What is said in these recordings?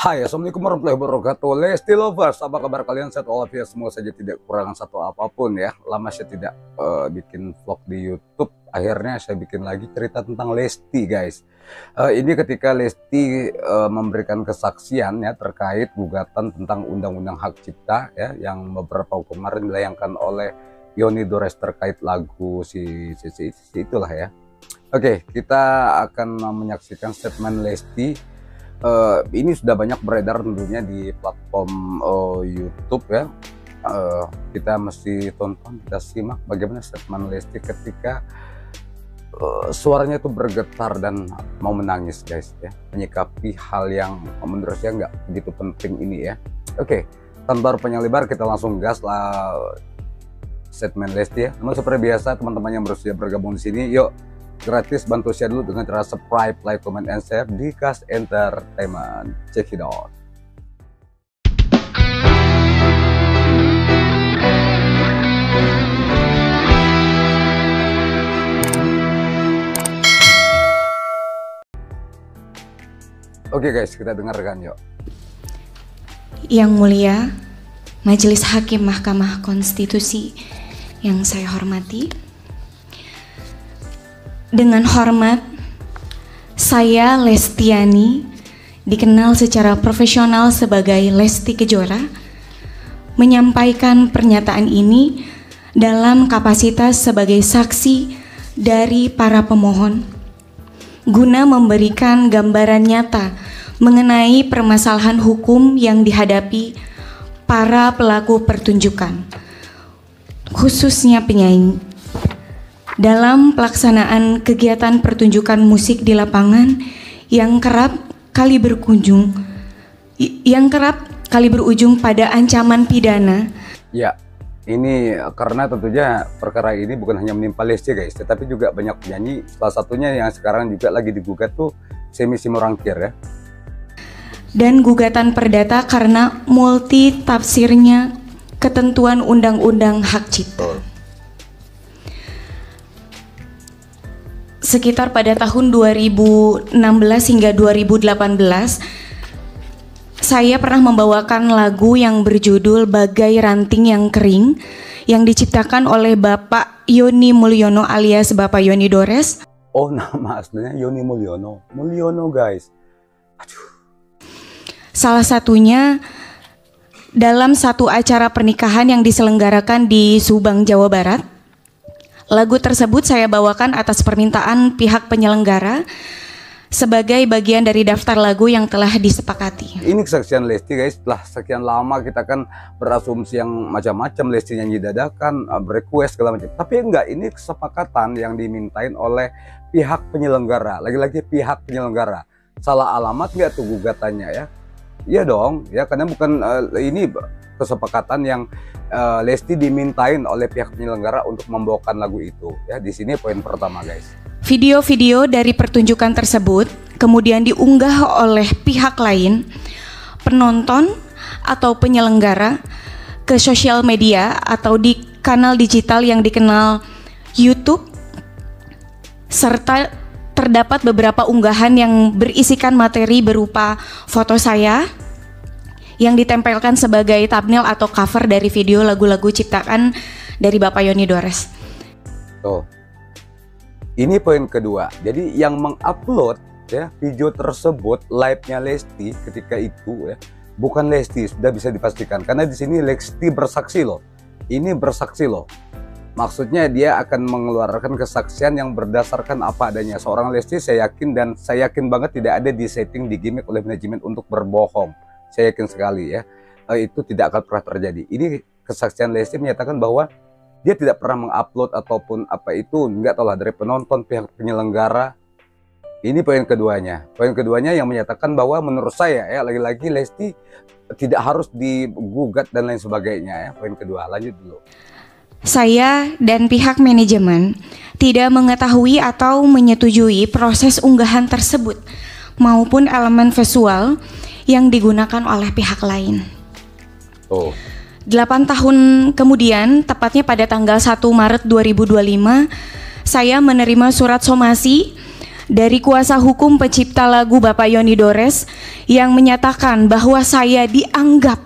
Hai, assalamualaikum warahmatullahi wabarakatuh. Lesti lovers, apa kabar kalian? Sehat walafiat, semua saja, tidak kekurangan satu apapun ya. Lama saya tidak bikin vlog di YouTube. Akhirnya saya bikin lagi cerita tentang Lesti, guys. Ini ketika Lesti memberikan kesaksian ya terkait gugatan tentang undang-undang hak cipta ya, yang beberapa waktu kemarin dilayangkan oleh Yoni Dores terkait lagu si itulah ya. Oke, kita akan menyaksikan statement Lesti. Ini sudah banyak beredar tentunya di platform YouTube ya. Kita mesti tonton, kita simak bagaimana statement Lesti ketika suaranya itu bergetar dan mau menangis, guys ya, menyikapi hal yang menurut saya nggak begitu penting ini ya. Oke, tanpa panjang lebar kita langsung gas lah statement Lesti ya. Namun seperti biasa teman-teman yang baru saja bergabung di sini, yuk gratis bantu share dulu dengan cara subscribe, like, comment, and share di Kas Entertainment. Check it out. Oke guys, kita dengarkan yuk. Yang mulia, Majelis Hakim Mahkamah Konstitusi yang saya hormati, dengan hormat, saya Lestiani, dikenal secara profesional sebagai Lesti Kejora, menyampaikan pernyataan ini dalam kapasitas sebagai saksi dari para pemohon, guna memberikan gambaran nyata mengenai permasalahan hukum yang dihadapi para pelaku pertunjukan, khususnya penyanyi, dalam pelaksanaan kegiatan pertunjukan musik di lapangan yang kerap kali berujung pada ancaman pidana. Ya, ini karena tentunya perkara ini bukan hanya menimpa Lesti guys, tetapi juga banyak penyanyi. Salah satunya yang sekarang juga lagi digugat tuh Semi Simorangkir ya. Dan gugatan perdata karena multi tafsirnya ketentuan undang-undang hak cipta. Sekitar pada tahun 2016 hingga 2018, saya pernah membawakan lagu yang berjudul Bagai Ranting yang Kering yang diciptakan oleh Bapak Yoni Mulyono alias Bapak Yoni Dores. Oh, nama aslinya Yoni Mulyono. Mulyono guys. Aduh. Salah satunya dalam satu acara pernikahan yang diselenggarakan di Subang, Jawa Barat. Lagu tersebut saya bawakan atas permintaan pihak penyelenggara sebagai bagian dari daftar lagu yang telah disepakati. Ini kesaksian Lesti guys, setelah sekian lama kita kan berasumsi yang macam-macam, Lesti nyanyi dadakan, request segala macam. Tapi enggak, ini kesepakatan yang dimintain oleh pihak penyelenggara. Lagi-lagi pihak penyelenggara. Salah alamat nggak tuh gugatannya ya? Iya dong, ya karena bukan ini kesepakatan yang Lesti dimintain oleh pihak penyelenggara untuk membawakan lagu itu ya. Di sini poin pertama guys. Video-video dari pertunjukan tersebut kemudian diunggah oleh pihak lain, penonton atau penyelenggara, ke sosial media atau di kanal digital yang dikenal YouTube, serta terdapat beberapa unggahan yang berisikan materi berupa foto saya yang ditempelkan sebagai thumbnail atau cover dari video lagu-lagu ciptaan dari Bapak Yoni Dores. Tuh. Ini poin kedua. Jadi yang mengupload ya video tersebut live-nya Lesti ketika itu ya, bukan Lesti, sudah bisa dipastikan karena di sini Lesti bersaksi loh. Ini bersaksi loh. Maksudnya dia akan mengeluarkan kesaksian yang berdasarkan apa adanya. Seorang Lesti saya yakin, dan saya yakin banget tidak ada di setting, di gimmick oleh manajemen untuk berbohong. Saya yakin sekali ya, itu tidak akan pernah terjadi. Ini kesaksian Lesti menyatakan bahwa dia tidak pernah mengupload ataupun apa itu, enggak tahu lah, dari penonton, pihak penyelenggara. Ini poin keduanya. Poin keduanya yang menyatakan bahwa menurut saya ya, lagi-lagi Lesti tidak harus digugat dan lain sebagainya ya. Poin kedua, lanjut dulu. Saya dan pihak manajemen tidak mengetahui atau menyetujui proses unggahan tersebut maupun elemen visual yang digunakan oleh pihak lain. 8 tahun kemudian, tepatnya pada tanggal 1 Maret 2025, saya menerima surat somasi dari kuasa hukum pencipta lagu Bapak Yoni Dores yang menyatakan bahwa saya dianggap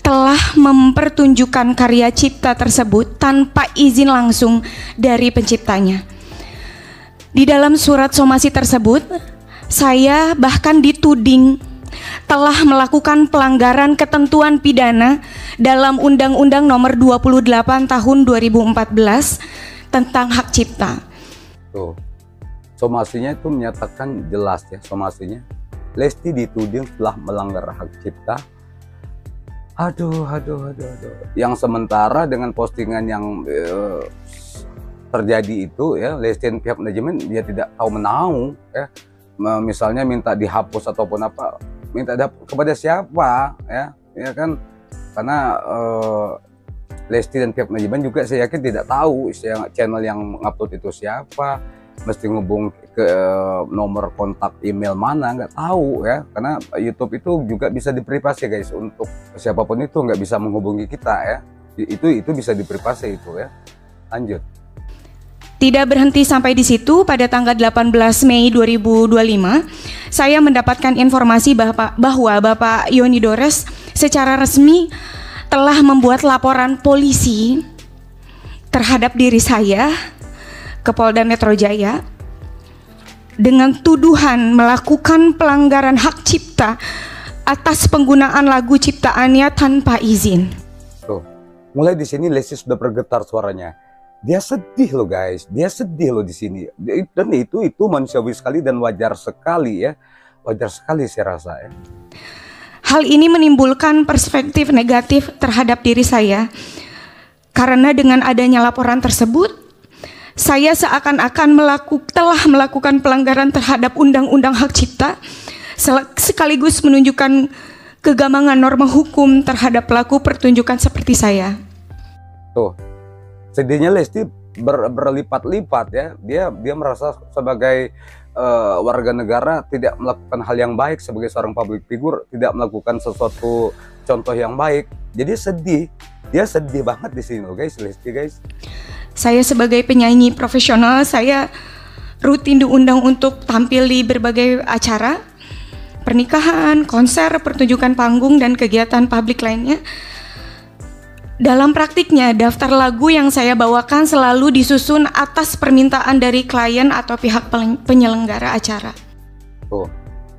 telah mempertunjukkan karya cipta tersebut tanpa izin langsung dari penciptanya. Di dalam surat somasi tersebut, saya bahkan dituding telah melakukan pelanggaran ketentuan pidana dalam Undang-Undang Nomor 28 Tahun 2014 tentang hak cipta. Tuh, somasinya itu menyatakan jelas ya, somasinya Lesti dituding telah melanggar hak cipta. Aduh. Yang sementara dengan postingan yang terjadi itu ya, Lesti dan pihak manajemen dia tidak tahu menahu ya. Misalnya minta dihapus ataupun apa, minta kepada siapa ya kan, karena Lesti dan pihak manajemen juga saya yakin tidak tahu channel yang mengupload itu siapa, mesti ngubung ke nomor kontak email mana, nggak tahu ya, karena YouTube itu juga bisa diprivasi guys, untuk siapapun itu nggak bisa menghubungi kita ya, itu bisa diprivasi itu ya. Lanjut. Tidak berhenti sampai di situ, pada tanggal 18 Mei 2025, saya mendapatkan informasi bahwa Bapak Yoni Dores secara resmi telah membuat laporan polisi terhadap diri saya ke Polda Metro Jaya dengan tuduhan melakukan pelanggaran hak cipta atas penggunaan lagu ciptaannya tanpa izin. Tuh, mulai di sini Lesti sudah bergetar suaranya. Dia sedih loh guys, dia sedih loh di sini. Dan itu manusiawi sekali dan wajar sekali ya. Wajar sekali saya rasa ya. Hal ini menimbulkan perspektif negatif terhadap diri saya. Karena dengan adanya laporan tersebut, saya seakan-akan telah melakukan pelanggaran terhadap Undang-Undang Hak Cipta, sekaligus menunjukkan kegambangan norma hukum terhadap pelaku pertunjukan seperti saya. Tuh. Sedihnya Lesti berlipat-lipat ya. Dia merasa sebagai warga negara tidak melakukan hal yang baik, sebagai seorang public figure tidak melakukan sesuatu contoh yang baik. Jadi sedih. Dia sedih banget di sini loh guys, Lesti guys. Saya sebagai penyanyi profesional, saya rutin diundang untuk tampil di berbagai acara pernikahan, konser, pertunjukan panggung dan kegiatan publik lainnya. Dalam praktiknya, daftar lagu yang saya bawakan selalu disusun atas permintaan dari klien atau pihak penyelenggara acara. Tuh,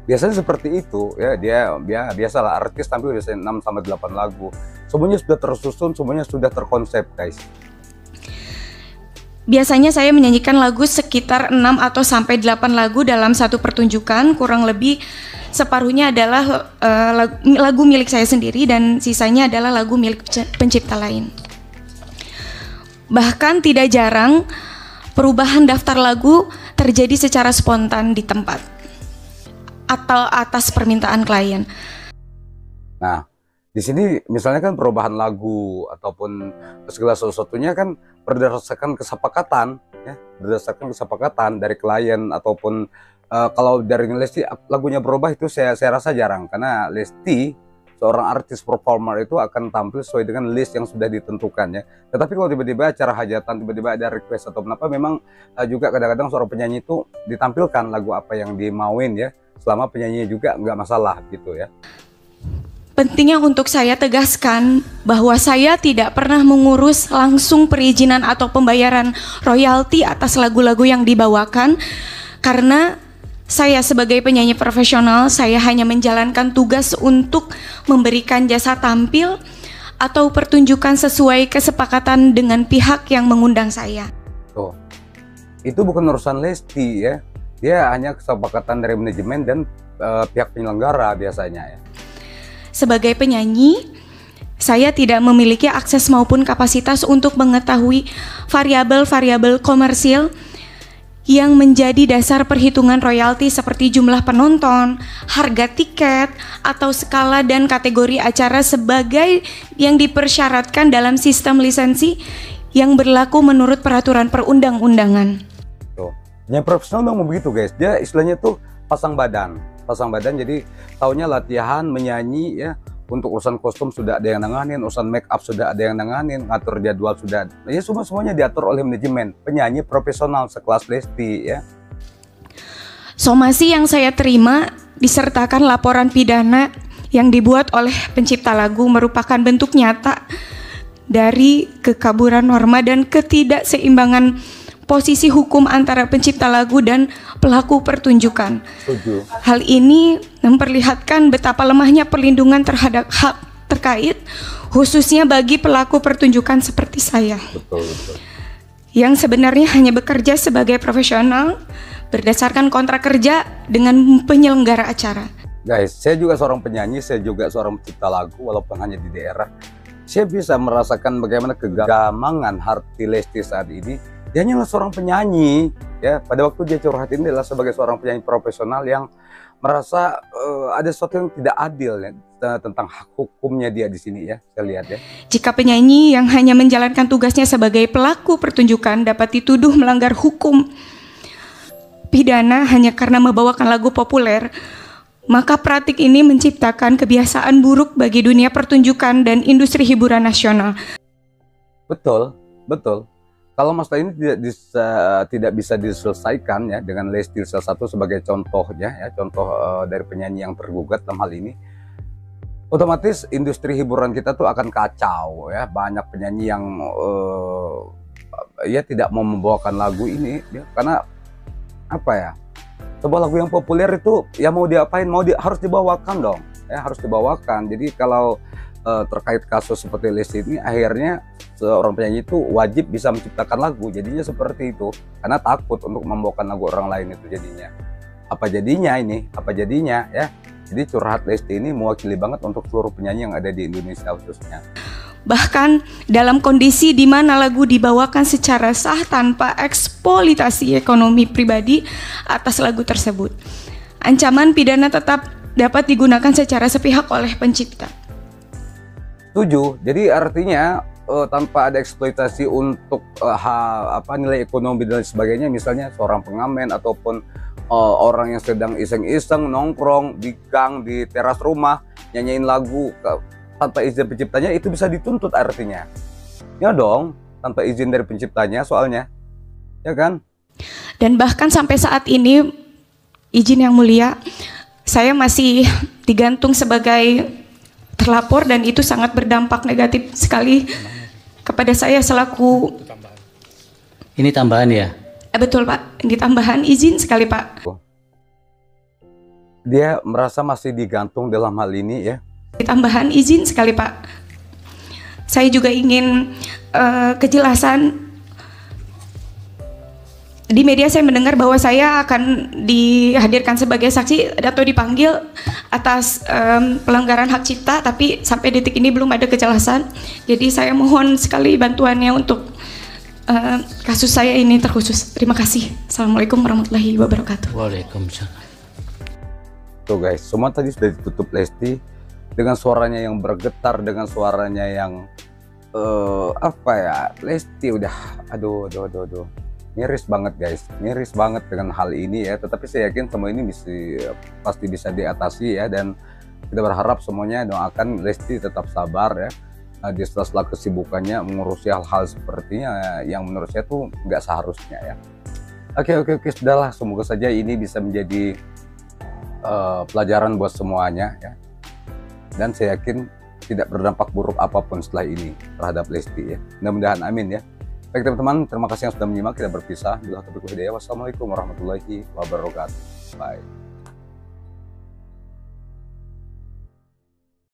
biasanya seperti itu ya. Dia biasalah artis tampil biasanya 6-8 lagu. Semuanya sudah tersusun, semuanya sudah terkonsep guys. Biasanya saya menyanyikan lagu sekitar 6 atau sampai 8 lagu dalam satu pertunjukan, kurang lebih separuhnya adalah lagu milik saya sendiri dan sisanya adalah lagu milik pencipta lain. Bahkan tidak jarang perubahan daftar lagu terjadi secara spontan di tempat atau atas permintaan klien. Nah, di sini misalnya kan perubahan lagu ataupun segala sesuatunya kan berdasarkan kesepakatan ya, berdasarkan kesepakatan dari klien ataupun kalau dari Lesti lagunya berubah itu saya rasa jarang, karena Lesti seorang artis performer itu akan tampil sesuai dengan list yang sudah ditentukan ya. Tetapi kalau tiba-tiba acara hajatan, tiba-tiba ada request atau apa, memang juga kadang-kadang seorang penyanyi itu ditampilkan lagu apa yang dimauin ya, selama penyanyinya juga nggak masalah gitu ya. Pentingnya untuk saya tegaskan bahwa saya tidak pernah mengurus langsung perizinan atau pembayaran royalti atas lagu-lagu yang dibawakan, karena saya sebagai penyanyi profesional, saya hanya menjalankan tugas untuk memberikan jasa tampil atau pertunjukan sesuai kesepakatan dengan pihak yang mengundang saya. Tuh, itu bukan urusan Lesti ya, dia hanya kesepakatan dari manajemen dan pihak penyelenggara biasanya ya. Sebagai penyanyi, saya tidak memiliki akses maupun kapasitas untuk mengetahui variabel-variabel komersil yang menjadi dasar perhitungan royalti seperti jumlah penonton, harga tiket, atau skala dan kategori acara sebagai yang dipersyaratkan dalam sistem lisensi yang berlaku menurut peraturan perundang-undangan. Tuh, yang profesional memang begitu guys, dia istilahnya tuh pasang badan, jadi taunya latihan menyanyi ya. Untuk urusan kostum sudah ada yang nanganin, urusan make up sudah ada yang nanganin, ngatur jadwal sudah, ya semuanya diatur oleh manajemen. Penyanyi profesional sekelas Lesti ya. Somasi yang saya terima disertakan laporan pidana yang dibuat oleh pencipta lagu merupakan bentuk nyata dari kekaburan norma dan ketidakseimbangan posisi hukum antara pencipta lagu dan pelaku pertunjukan. Setuju. Hal ini memperlihatkan betapa lemahnya perlindungan terhadap hak terkait, khususnya bagi pelaku pertunjukan seperti saya, Betul, betul. yang sebenarnya hanya bekerja sebagai profesional berdasarkan kontrak kerja dengan penyelenggara acara. Guys, saya juga seorang penyanyi, saya juga seorang pencipta lagu walaupun hanya di daerah. Saya bisa merasakan bagaimana kegamangan hati Lesti saat ini. Dia hanyalah seorang penyanyi, ya. Pada waktu dia curhat ini adalah sebagai seorang penyanyi profesional yang merasa ada sesuatu yang tidak adil ya, tentang hak hukumnya dia di sini ya. Saya lihat ya. Jika penyanyi yang hanya menjalankan tugasnya sebagai pelaku pertunjukan dapat dituduh melanggar hukum pidana hanya karena membawakan lagu populer, maka praktik ini menciptakan kebiasaan buruk bagi dunia pertunjukan dan industri hiburan nasional. Betul, betul. Kalau masalah ini tidak bisa diselesaikan ya dengan Lesti salah satu sebagai contohnya ya, contoh dari penyanyi yang tergugat dalam hal ini, otomatis industri hiburan kita tuh akan kacau ya. Banyak penyanyi yang ya tidak mau membawakan lagu ini ya, karena apa ya? Sebuah lagu yang populer itu ya mau diapain, harus dibawakan dong ya, harus dibawakan. Jadi kalau terkait kasus seperti Lesti ini, akhirnya seorang penyanyi itu wajib bisa menciptakan lagu, jadinya seperti itu karena takut untuk membawakan lagu orang lain itu jadinya. Apa jadinya ini? Apa jadinya ya? Jadi curhat Lesti ini mewakili banget untuk seluruh penyanyi yang ada di Indonesia khususnya. Bahkan dalam kondisi di mana lagu dibawakan secara sah tanpa eksploitasi ekonomi pribadi atas lagu tersebut, ancaman pidana tetap dapat digunakan secara sepihak oleh pencipta. Setuju. Jadi artinya tanpa ada eksploitasi untuk nilai ekonomi dan sebagainya, misalnya seorang pengamen ataupun orang yang sedang iseng-iseng nongkrong di gang, di teras rumah nyanyiin lagu tanpa izin penciptanya, itu bisa dituntut artinya. Ya dong, tanpa izin dari penciptanya soalnya. Ya kan? Dan bahkan sampai saat ini, izin yang mulia, saya masih digantung sebagai terlapor dan itu sangat berdampak negatif sekali kepada saya selaku. Ini tambahan ya? Betul Pak, ini tambahan izin sekali Pak. Dia merasa masih digantung dalam hal ini ya. Tambahan izin sekali Pak. Saya juga ingin kejelasan. Di media saya mendengar bahwa saya akan dihadirkan sebagai saksi atau dipanggil atas pelanggaran hak cipta, tapi sampai detik ini belum ada kejelasan. Jadi saya mohon sekali bantuannya untuk kasus saya ini terkhusus. Terima kasih. Assalamualaikum warahmatullahi wabarakatuh. Waalaikumsalam. Tuh guys, semua tadi sudah ditutup Lesti dengan suaranya yang bergetar, dengan suaranya yang Lesti udah aduh. Miris banget guys, miris banget dengan hal ini ya. Tetapi saya yakin semua ini pasti bisa diatasi ya, dan kita berharap semuanya doakan Lesti tetap sabar ya. Di sela-sela kesibukannya mengurusi hal-hal sepertinya yang menurut saya tuh nggak seharusnya ya. Oke, sudahlah. Semoga saja ini bisa menjadi pelajaran buat semuanya ya. Dan saya yakin tidak berdampak buruk apapun setelah ini terhadap Lesti ya. Mudah-mudahan amin ya. Baik teman-teman, terima kasih yang sudah menyimak. Kita berpisah. Wassalamualaikum warahmatullahi wabarakatuh. Bye.